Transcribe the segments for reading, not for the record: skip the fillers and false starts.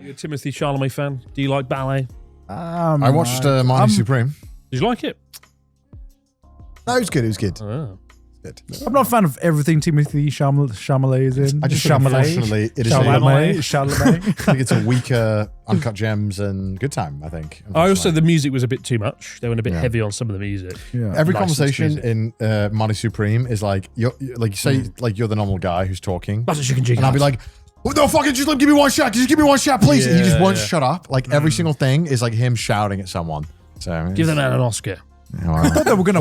You're a Timothy Chalamet fan? Do you like ballet? I watched Monty Supreme. Did you like it? No, it was good. It was good. Oh. Good. I'm not a fan of everything Timothy Chalamet is in. I just think, unfortunately, it is Chalamet. I think it's a weaker Uncut Gems and Good Time, I think. Also, the music was a bit too much. They went a bit Yeah. heavy on some of the music. Yeah. Every Licensed conversation music. in Monty Supreme is like, you say, like you're the normal guy who's talking. That's a chicken jig. And I'll be like, oh, no, fucking just give me one shot. Just give me one shot, please. And he just won't shut up. Like every single thing is like him shouting at someone. So give them an Oscar. I thought they were going to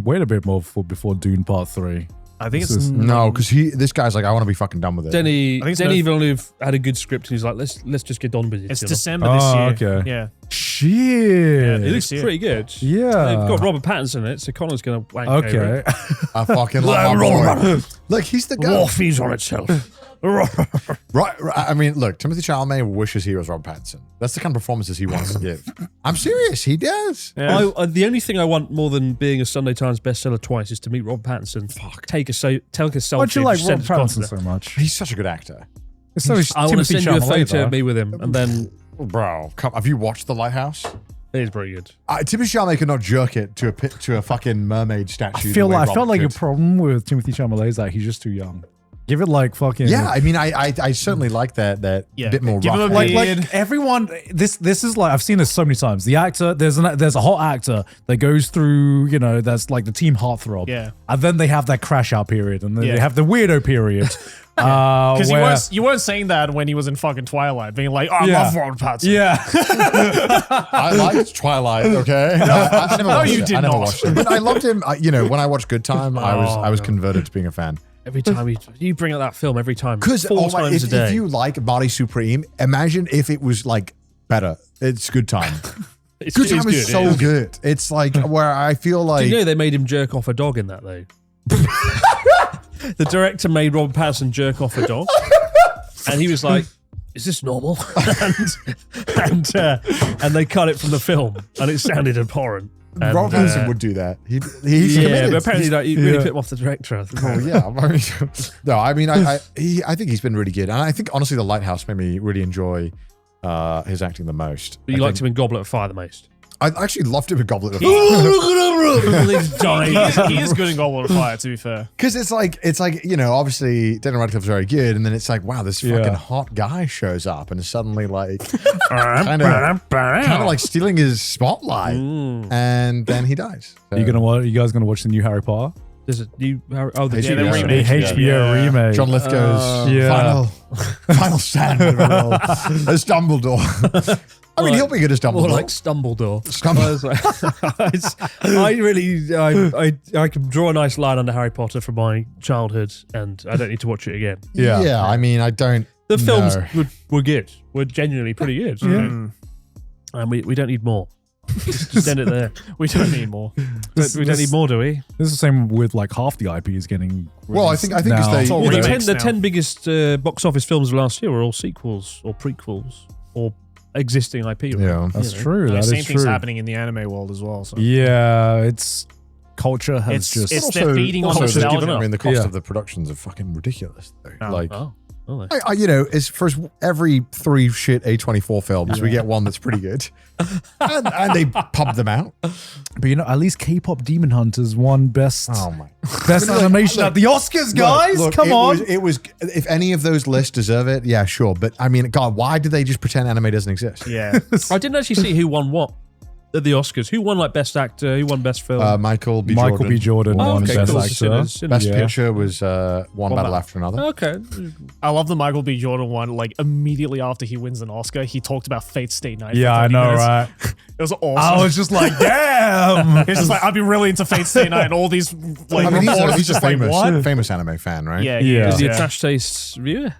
wait a bit more before Dune Part 3. I think it's no, because this guy's like, I want to be fucking done with it. Denis Villeneuve had a good script, and he's like, let's just get on with it. It's December this year. Okay. Yeah. Shit. It looks pretty good. Yeah. They've got Robert Pattinson in it, so Connor's going to wank over Okay. it. I fucking love my boy. Look, he's the guy. War feeds on itself. Right. I mean, look, Timothy Chalamet wishes he was Rob Pattinson. That's the kind of performances he wants to give. I'm serious. He does. Yeah. The only thing I want more than being a Sunday Times bestseller twice is to meet Rob Pattinson. Take a selfie. Why'd you like Rob send it to Pattinson Connor. so much? He's such a good actor. It's so I want to send you a Chalamet, photo though. of me with him, and then Bro, have you watched The Lighthouse? it is pretty good. Timothy Chalamet could not jerk it to a fucking mermaid statue. I felt like a problem with Timothy Chalamet is that he's just too young. Give it like fucking Yeah, I mean, I certainly like that bit more Give him rough. a like everyone. This is like I've seen this so many times. The actor, there's a hot actor that goes through, that's like the team heartthrob. Yeah. And then they have that crash out period, and then Yeah. they have the weirdo period. Because you weren't saying that when he was in fucking Twilight, being like, oh, I love Robert Pattinson. Yeah. I liked Twilight. Okay, I never watched you it. did I never not. watched it, but I loved him. When I watched Good Time, I was converted to being a fan. Every time you bring up that film, every time Because 4 times a day. if you like Monty Supreme, imagine if it was like better. It's Good Time. Good Time is so good. It's like where I feel like. Do you know they made him jerk off a dog in that though? The director made Robert Pattinson jerk off a dog, and he was like, "Is this normal?" and they cut it from the film, and it sounded abhorrent. And, Rob Pattinson would do that. He's committed. but apparently he really put him off the director. I think. Oh yeah, I mean, I think he's been really good, and I think honestly, The Lighthouse made me really enjoy his acting the most. But you liked him in Goblet of Fire the most. I actually loved him in Goblet of Fire He's dying. He is good in Goblet of Fire, to be fair. because it's like obviously Daniel Radcliffe's very good, and then it's like wow, this fucking hot guy shows up and is suddenly like kind of like stealing his spotlight, and then he dies. So. You guys gonna watch the new Harry Potter? There's a new the HBO remake. The HBO remake. John Lithgow's final stand as Dumbledore. I mean, he'll be good as Dumbledore. More like Stumbledore. I can draw a nice line under Harry Potter from my childhood, and I don't need to watch it again. Yeah. I mean, I don't. The films know. were good. Were genuinely pretty good. And we don't need more. Just end it there. We don't need more. We don't need more, do we? This is the same with like half the IPs getting. Well, I think now. because they. all Well, remakes the now. 10 biggest box office films of last year were all sequels or prequels or existing IP. Yeah. That's true. That Same is thing's true. happening in the anime world as well. So. Yeah, it's culture has just. It's they're feeding on just nostalgia. given up. I mean, the cost Yeah. of the productions are fucking ridiculous. Though. Oh. Like, Oh, it's for every 3 shit A24 films, we get one that's pretty good, and they pub them out. But at least K-pop Demon Hunters won best my! best animation at the Oscars, guys. Look, Come on. It was. If any of those lists deserve it, yeah, sure. But I mean, God, why do they just pretend anime doesn't exist? Yeah. I didn't actually see who won what at the Oscars. Who won like best actor? Who won best film? Michael B. Jordan won okay, best cool. actor. Sinners. Best Yeah. Picture was one battle after another. Okay. I love the Michael B. Jordan one. Like immediately after he wins an Oscar, he talked about Fate Stay Night. Yeah, for I 30 know, minutes. right? It was awesome. I was just like, damn. He's just like, I've been really into Fate Stay Night, and all these like I mean, reporters he's a just like, what? famous anime fan, right? Yeah, Yeah. Is he a yeah. trash taste reviewer?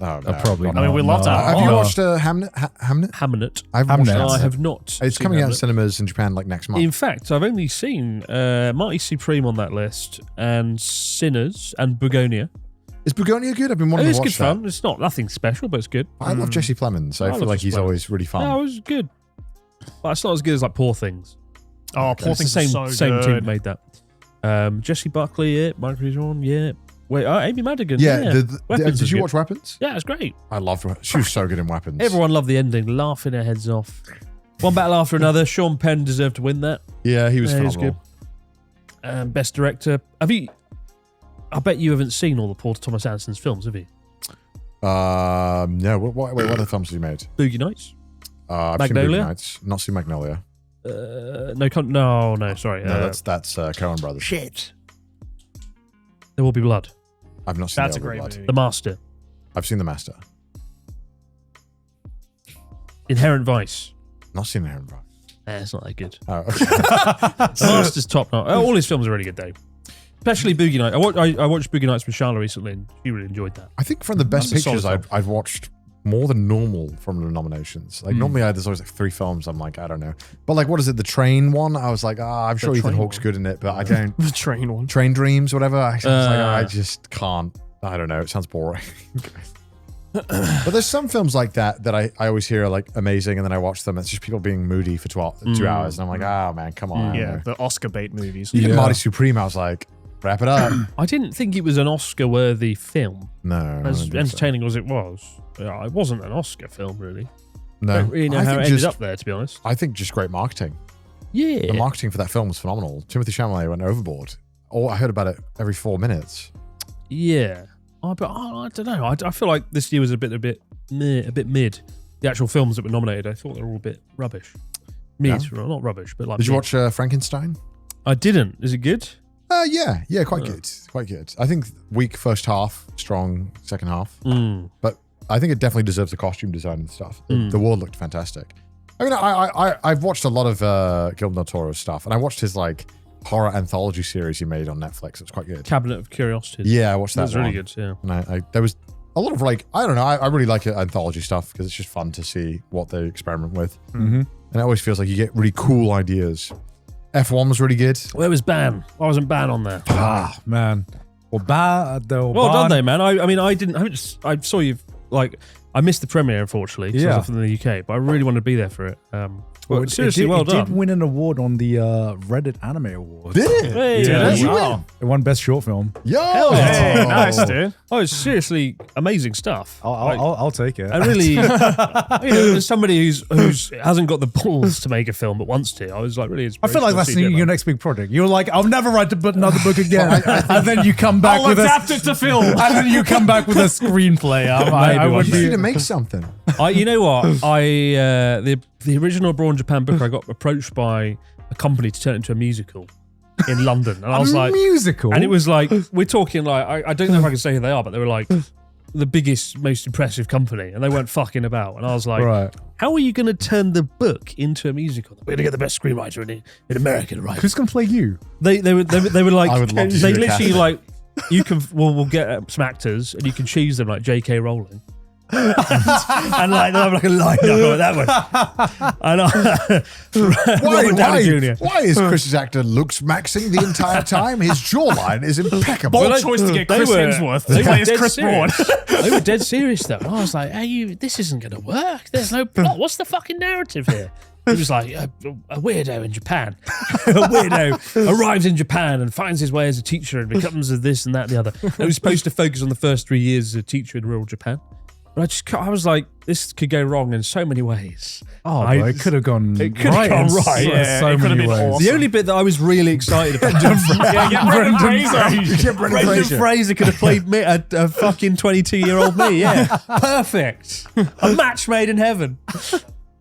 Oh, no, Probably. I mean, we love to. Have you watched Hamnet? Hamnet? Hamnet. I've Hamnet. watched No, Hamnet. I have not. It's seen coming out in Hamlet. cinemas in Japan like next month. In fact, I've only seen Marty Supreme on that list, and Sinners, and Begonia. Is Begonia good? I've been wanting It's to good watch that. fun. It's nothing special, but it's good. I love Jesse Plemons, so I love feel like Jesse he's Plemons. always really fun. No, it was good. But it's not as good as like Poor Things. Oh, Poor It's the Things is so same good. team that made that. Jesse Buckley, yeah. Michael B. Jordan, yeah. Wait, Amy Madigan. Yeah. Weapons Did was you good. watch Weapons? Yeah, it's great. I loved her. She was so good in Weapons. Everyone loved the ending, laughing their heads off. One battle after another. Sean Penn deserved to win that. Yeah, he was Yeah, he phenomenal. was good. Best director. Have you? I bet you haven't seen all the Paul Thomas Anderson's films, have you? No. What other films has he made? Boogie Nights. I've Magnolia? seen Boogie Nights. Not seen Magnolia. No, sorry. No, that's Coen Brothers. Shit. There Will Be Blood. I've not seen That's a There Will Be great Blood. movie. The Master. I've seen The Master. Inherent Vice. Not seen Inherent Vice. It's not that good. Oh, okay. The Master's top notch. All his films are really good, though. Especially Boogie Nights. I watched Boogie Nights with Charlotte recently, and she really enjoyed that. I think from the best That's a pictures solid I've watched more than normal from the nominations. Like normally there's always like 3 films. I'm like, I don't know. But like, what is it? The Train one? I was like, I'm sure Ethan Train Hawke's one. good in it, but I don't. The train one. Train Dreams, whatever. I was like, I just can't. I don't know. It sounds boring. But there's some films like that I always hear are like amazing, and then I watch them. It's just people being moody for 2 hours, and I'm like, oh man, come on. Yeah, the Oscar bait movies. Even Yeah. Marty Supreme, I was like, wrap it up. I didn't think it was an Oscar-worthy film. No, I don't As think so. entertaining as it was, it wasn't an Oscar film, really. No, I don't really know I how it think ended just- up there, to be honest. I think just great marketing. Yeah. The marketing for that film was phenomenal. Timothy Chalamet went overboard. Oh, I heard about it every 4 minutes. Yeah. But I don't know. I feel like this year was a bit mid. The actual films that were nominated, I thought they were all a bit rubbish. Mid, well, not rubbish, but like. Did you mid. watch Frankenstein? I didn't. Is it good? Yeah, quite good. Quite good. I think weak first half, strong second half. But I think it definitely deserves the costume design and stuff. The world looked fantastic. I mean, I've watched a lot of Guillermo del Toro's stuff, and I watched his like horror anthology series he made on Netflix. It was quite good. Cabinet of Curiosities. Yeah, I watched that. That was really one. good. Yeah. And there was a lot of like, I don't know, I really like anthology stuff because it's just fun to see what they experiment with. And it always feels like you get really cool ideas. F1 was really good. Where was Ban? Why wasn't Ban on there? Ah, man. Well Done, though, man. I mean, I saw you like. I missed the premiere, unfortunately, because I was off in the UK, but I really wanted to be there for it. Seriously, well done. It did win an award on the Reddit Anime Awards. Did it? Hey, Yeah, yeah. Wow. It won Best Short Film. Yo! Hey, nice, dude. Oh, it's seriously amazing stuff. I'll take it. I really, you know, as somebody who's hasn't got the balls to make a film but wants to, I was like really. I feel like that's inspirational to see your it, next big project. You're like, I'll never write another book again, and then you come back I'll with adapt it to film. and then you come back with a screenplay. I Maybe would You be. need to make something. You know what? The original Abroad Japan book, I got approached by a company to turn it into a musical in London, and I was like, musical, and it was like, we're talking like, I don't know if I can say who they are, but they were like the biggest, most impressive company, and they weren't fucking about. And I was like, right. how are you going to turn the book into a musical? We're going to get the best screenwriter in America to write. Who's gonna play you? They were like, I would love to see they the literally casting. like, you can we'll get some actors and you can choose them like J.K. Rowling. and like they'll have like a line like that one. And Robert Downey Jr. Why is Chris's actor looks maxing the entire time? His jawline is impeccable. Bold Well, choice to get they Chris were- Hemsworth they to play were as dead Chris Broad. serious. They were dead serious though. And I was like, hey, this isn't going to work. There's no plot. What's the fucking narrative here? He was like, a weirdo in Japan. A weirdo arrives in Japan and finds his way as a teacher and becomes a this and that and the other. And it was supposed to focus on the first 3 years as a teacher in rural Japan. But I was like, this could go wrong in so many ways. Oh, it could have gone It could have right. gone in right. Yeah, so it could have many been ways. awesome. The only bit that I was really excited about. Yeah, get Brendan Fraser. Brendan Fraser could have played me, a fucking 22-year-old me. Yeah, perfect. A match made in heaven.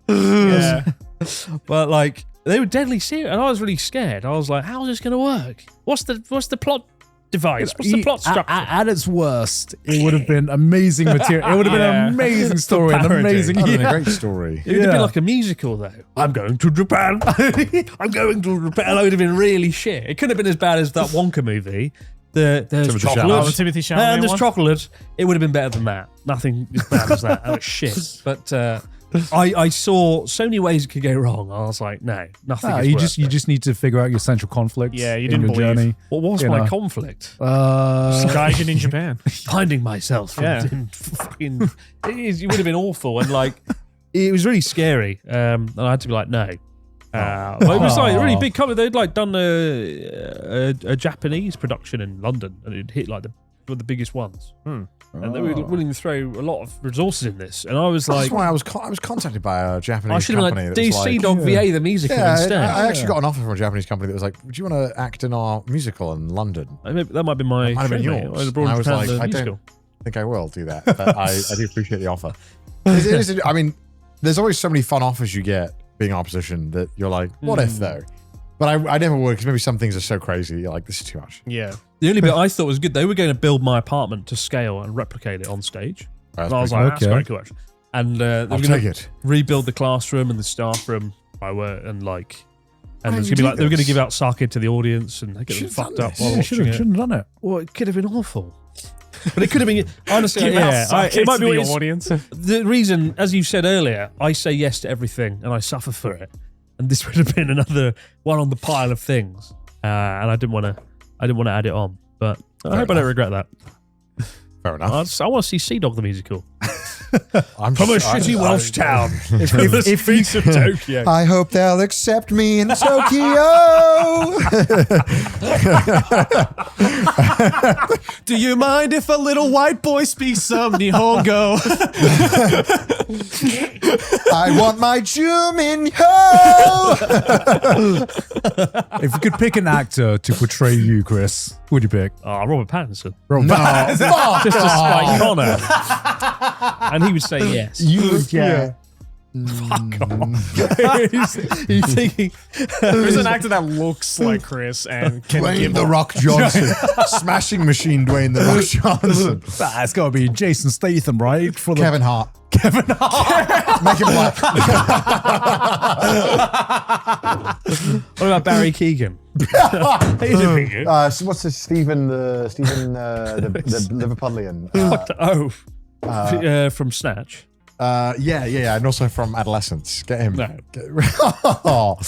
Yeah. But like, they were deadly serious, and I was really scared. I was like, "How's this going to work? What's the plot device? What's the plot structure?" At its worst, it would have been amazing material. It would have been an amazing story, an Parody. amazing. That would have been Yeah. a great story. It would have Yeah. been like a musical, though. I'm going to Japan. I'm going to Japan. That would have been really shit. It couldn't have been as bad as that Wonka movie. There's Timothy chocolate. Chalamet. Oh, the Timothy Chalamet And there's one? chocolate. It would have been better than that. Nothing as bad as that. That was shit. But I saw so many ways it could go wrong. I was like, no, nothing. No, is you worth just you it. just need to figure out your central conflict. Yeah, you in didn't your believe. journey. What was you my know. conflict? Gaijin in Japan. Finding myself. Yeah. In fucking, it would have been awful, and like it was really scary. And I had to be like, no. But it was like a really big company. They'd like done a Japanese production in London, and it hit like the were the biggest ones. And they were willing to throw a lot of resources in this. And I was That's like, why I was contacted by a Japanese I should have company. been like, that was DC Dog VA the musical instead. I actually got an offer from a Japanese company that was like, "Would you want to act in our musical in London?" That might be my. Might have been show, mate. yours. I'd have brought And I it was to like, the I musical. don't think I will do that, but I do appreciate the offer. It is, I mean, there's always so many fun offers you get being in our position that you're like, what if though? But I never would, because maybe some things are so crazy. You're like, this is too much. Yeah. The only bit I thought was good, they were going to build my apartment to scale and replicate it on stage. That's And I was pretty like, that's cool. very cool, actually. And they were I'll going take to it. rebuild the classroom and the staff room by work, and like, and Why there's didn't going to be you like, they were do going to this? give out sake to the audience and they get them Should've fucked done up this. while Yeah, watching shouldn't it. have done it. Well, it could have been awful. But it could have been, honestly, Give yeah. out It might be the what it's- audience. The reason, as you said earlier, I say yes to everything and I suffer for it. And this would have been another one on the pile of things. And I didn't want to add it on. But I hope I don't regret that. Fair enough. I want to see Sea Dog the musical. I'm From a just- I- shitty I- Welsh town. If- From the if- streets of Tokyo. I hope they'll accept me in Tokyo. Do you mind if a little white boy speaks some Nihongo? I want my Juminho. If you could pick an actor to portray you, Chris, who would you pick? Oh, Robert Pattinson. Robert Pattinson. Just to spite Connor. And he would say yes. You would get. Fuck off. He's thinking. There's an actor that looks like Chris and can Dwayne give the up. Rock Johnson. Smashing machine Dwayne the Rock Johnson. It's got to be Jason Statham, right? For the Kevin Hart. Make him black. What about Barry Keegan? He's a big good. So what's this? Stephen the Liverpudlian. From Snatch. Yeah, and also from Adolescence. Get him. No. Oh.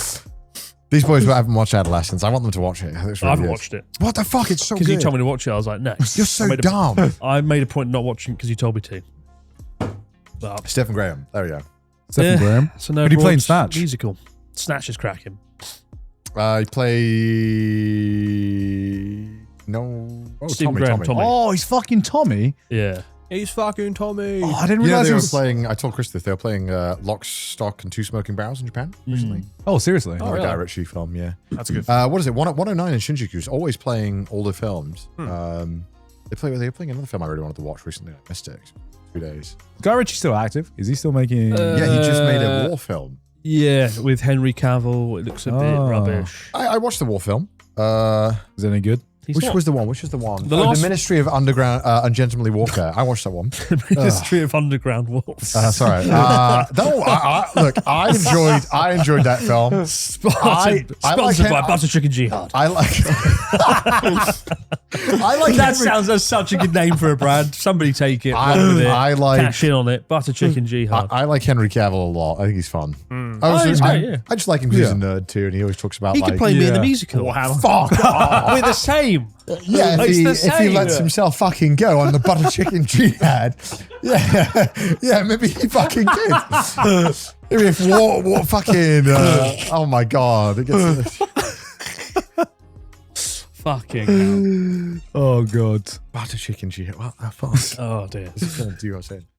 These boys haven't watched Adolescence. I want them to watch it. It's really I've good. watched it. What the fuck? It's so Because good. you told me to watch it, I was like, no. You're so I made a- dumb. I made a point of not watching because you told me to. But, Stephen Graham. There we go. Stephen Graham. So no Who do you play in broad Snatch? Musical. Snatch is cracking. He play Stephen Graham, Tommy. Oh, he's fucking Tommy. Yeah. He's fucking Tommy. Oh, I didn't You know, realize they he were was. playing. I told Chris this. They were playing Lock, Stock, and Two Smoking Barrels in Japan recently. Oh, seriously? Another really? Guy Ritchie film. Yeah. That's good. What is it? 109 in Shinjuku is always playing older films. They were playing another film I really wanted to watch recently. I missed it. 2 days. Guy Ritchie still active? Is he still making? Yeah, he just made a war film. Yeah, with Henry Cavill. It looks a bit Oh. rubbish. I watched the war film. Is it any good? He's Which not- was the one? Which is the one? The The last- Ministry of Underground Ungentlemanly Warfare. I watched that one. Ministry of Underground Wolves. Sorry. Look, I enjoyed that film. Sponsored by Butter Chicken Jihad. I like. That sounds such a good name for a brand. Somebody take it, run with it, I like- cash in on it. Butter Chicken Jihad. I like Henry Cavill a lot. I think he's fun. He's great, yeah. I just like him because he's a nerd too, and he always talks about He like. could play me in the yeah. musical. Warhammer. Fuck off. We're the same. Yeah, It's the if he same. lets himself fucking go on the Butter Chicken Jihad, yeah, maybe he fucking did. Maybe if what fucking oh my god, it gets Fucking hell. Oh god. Butter Chicken Jihad. What the fuck? Oh dear. Do you know what I'm saying?